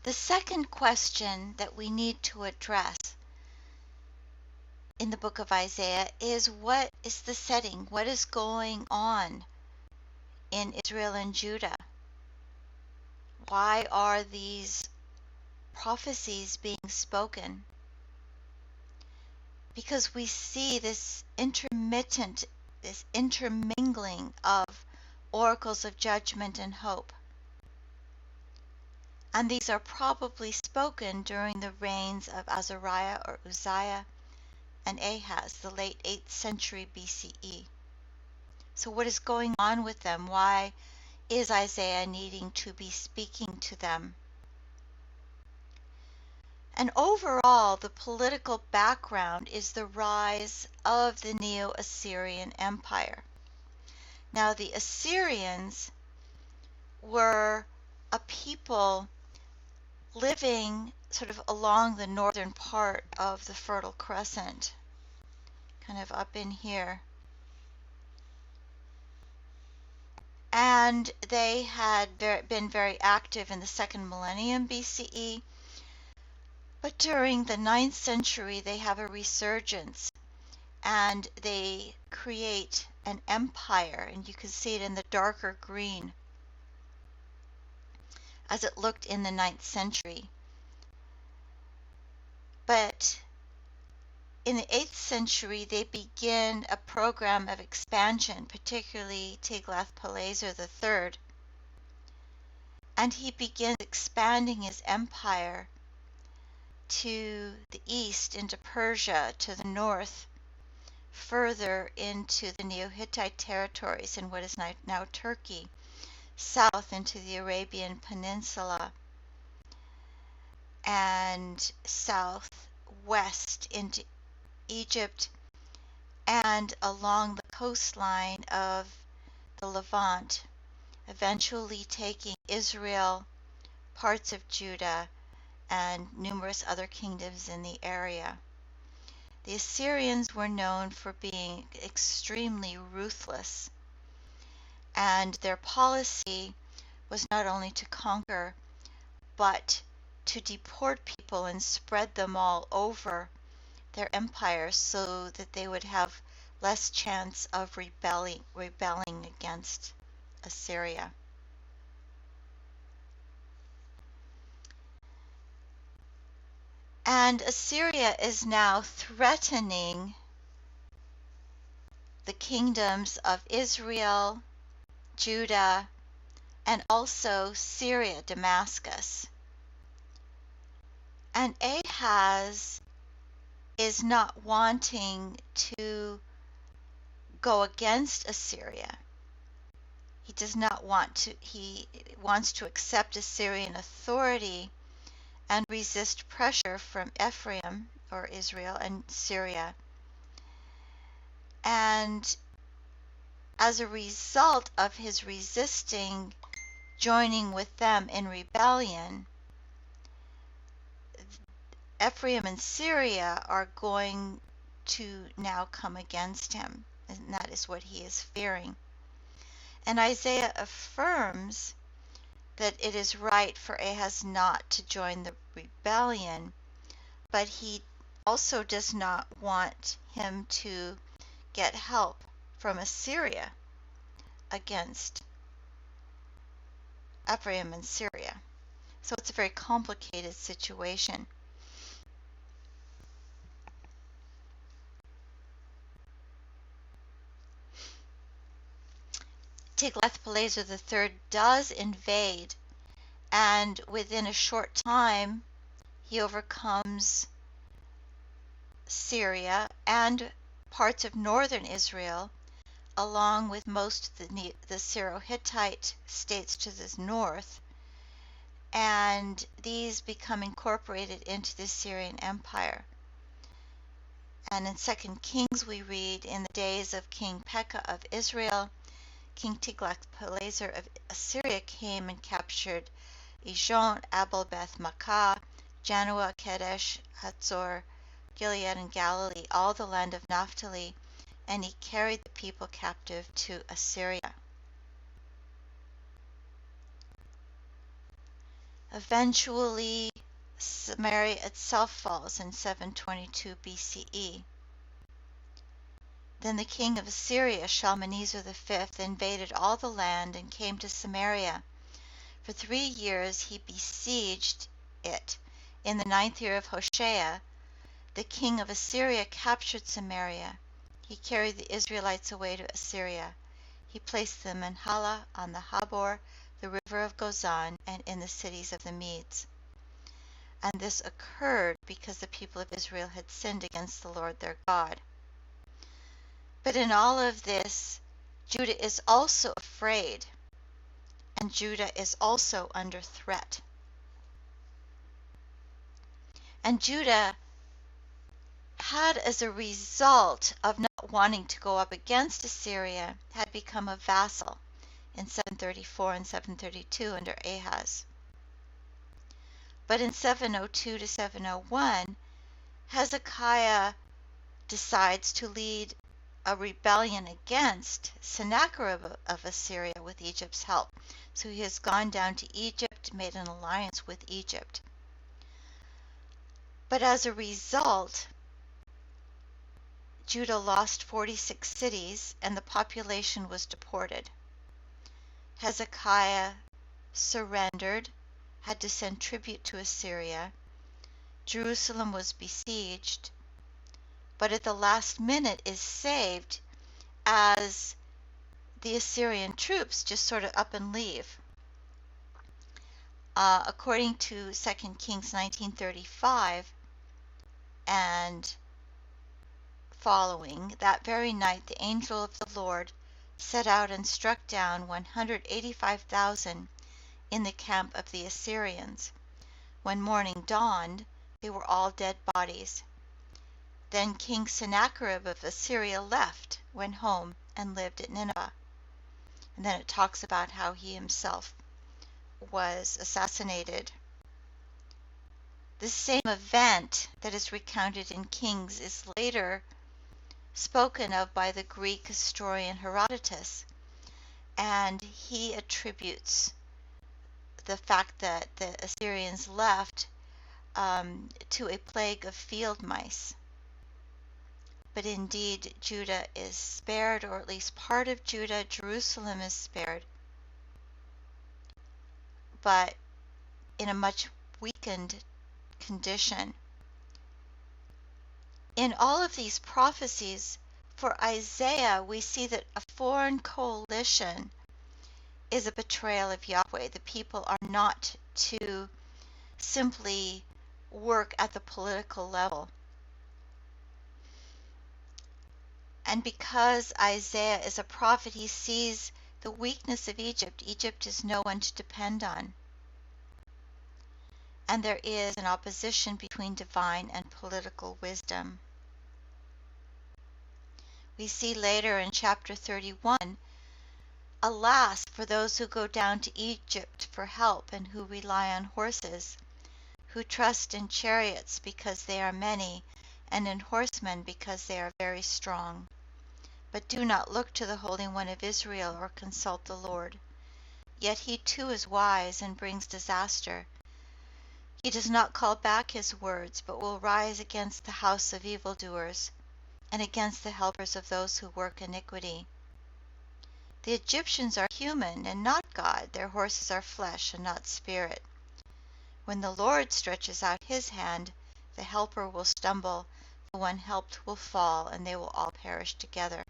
The second question that we need to address in the book of Isaiah is, what is the setting? What is going on in Israel and Judah? Why are these prophecies being spoken? Because we see this intermingling of oracles of judgment and hope. And these are probably spoken during the reigns of Azariah or Uzziah and Ahaz, the late 8th century BCE. So what is going on with them? Why is Isaiah needing to be speaking to them? And overall, the political background is the rise of the Neo-Assyrian Empire. Now, the Assyrians were a people living sort of along the northern part of the Fertile Crescent, kind of up in here. And they had been very active in the second millennium BCE, but during the 9th century they have a resurgence and they create an empire, and you can see it in the darker green as it looked in the 9th century. But in the 8th century, they begin a program of expansion, particularly Tiglath-Pileser III. And he begins expanding his empire to the east, into Persia, to the north, further into the Neo-Hittite territories in what is now Turkey, south into the Arabian Peninsula, and southwest into Egypt, and along the coastline of the Levant, eventually taking Israel, parts of Judah, and numerous other kingdoms in the area. The Assyrians were known for being extremely ruthless, and their policy was not only to conquer, but to deport people and spread them all over their empire so that they would have less chance of rebelling against Assyria. And Assyria is now threatening the kingdoms of Israel, Judah, and also Syria, Damascus. And Ahaz is not wanting to go against Assyria. He does not want to, he wants to accept Assyrian authority and resist pressure from Ephraim, or Israel, and Syria. And as a result of his resisting joining with them in rebellion, Ephraim and Syria are going to now come against him, and that is what he is fearing. And Isaiah affirms that it is right for Ahaz not to join the rebellion, but he also does not want him to get help from Assyria against Ephraim and Syria. So it's a very complicated situation. Tiglath-Pileser III does invade, and within a short time he overcomes Syria and parts of northern Israel, along with most of the Syro-Hittite states to the north, and these become incorporated into the Syrian Empire. And in 2 Kings we read, in the days of King Pekah of Israel, King Tiglath-Pileser of Assyria came and captured Ijon, Abel Beth Makkah, Janoah, Kedesh, Hatzor, Gilead and Galilee, all the land of Naphtali, and he carried the people captive to Assyria. Eventually, Samaria itself falls in 722 BCE. Then the king of Assyria, Shalmaneser V, invaded all the land and came to Samaria. For 3 years he besieged it. In the 9th year of Hoshea, the king of Assyria captured Samaria. He carried the Israelites away to Assyria. He placed them in Hala, on the Habor, the river of Gozan, and in the cities of the Medes. And this occurred because the people of Israel had sinned against the Lord their God. But in all of this, Judah is also afraid, and Judah is also under threat. And Judah had, as a result of not wanting to go up against Assyria, had become a vassal in 734 and 732 under Ahaz. But in 702 to 701, Hezekiah decides to lead a rebellion against Sennacherib of Assyria with Egypt's help. So he has gone down to Egypt, made an alliance with Egypt. But as a result, Judah lost 46 cities and the population was deported. Hezekiah surrendered, had to send tribute to Assyria. Jerusalem was besieged, but at the last minute is saved as the Assyrian troops just sort of up and leave. According to 2 Kings 19:35 and following, that very night the angel of the Lord set out and struck down 185,000 in the camp of the Assyrians. When morning dawned, they were all dead bodies. Then King Sennacherib of Assyria left, went home, and lived at Nineveh. And then it talks about how he himself was assassinated. This same event that is recounted in Kings is later spoken of by the Greek historian Herodotus, and he attributes the fact that the Assyrians left to a plague of field mice. But indeed, Judah is spared, or at least part of Judah. Jerusalem is spared, but in a much weakened condition. In all of these prophecies for Isaiah, we see that a foreign coalition is a betrayal of Yahweh. The people are not to simply work at the political level. And because Isaiah is a prophet, he sees the weakness of Egypt. Egypt is no one to depend on. And there is an opposition between divine and political wisdom. We see later in chapter 31, alas for those who go down to Egypt for help and who rely on horses, who trust in chariots because they are many, and in horsemen because they are very strong. But do not look to the Holy One of Israel or consult the Lord. Yet he too is wise and brings disaster. He does not call back his words, but will rise against the house of evildoers and against the helpers of those who work iniquity. The Egyptians are human and not God. Their horses are flesh and not spirit. When the Lord stretches out his hand, the helper will stumble, the one helped will fall, and they will all perish together.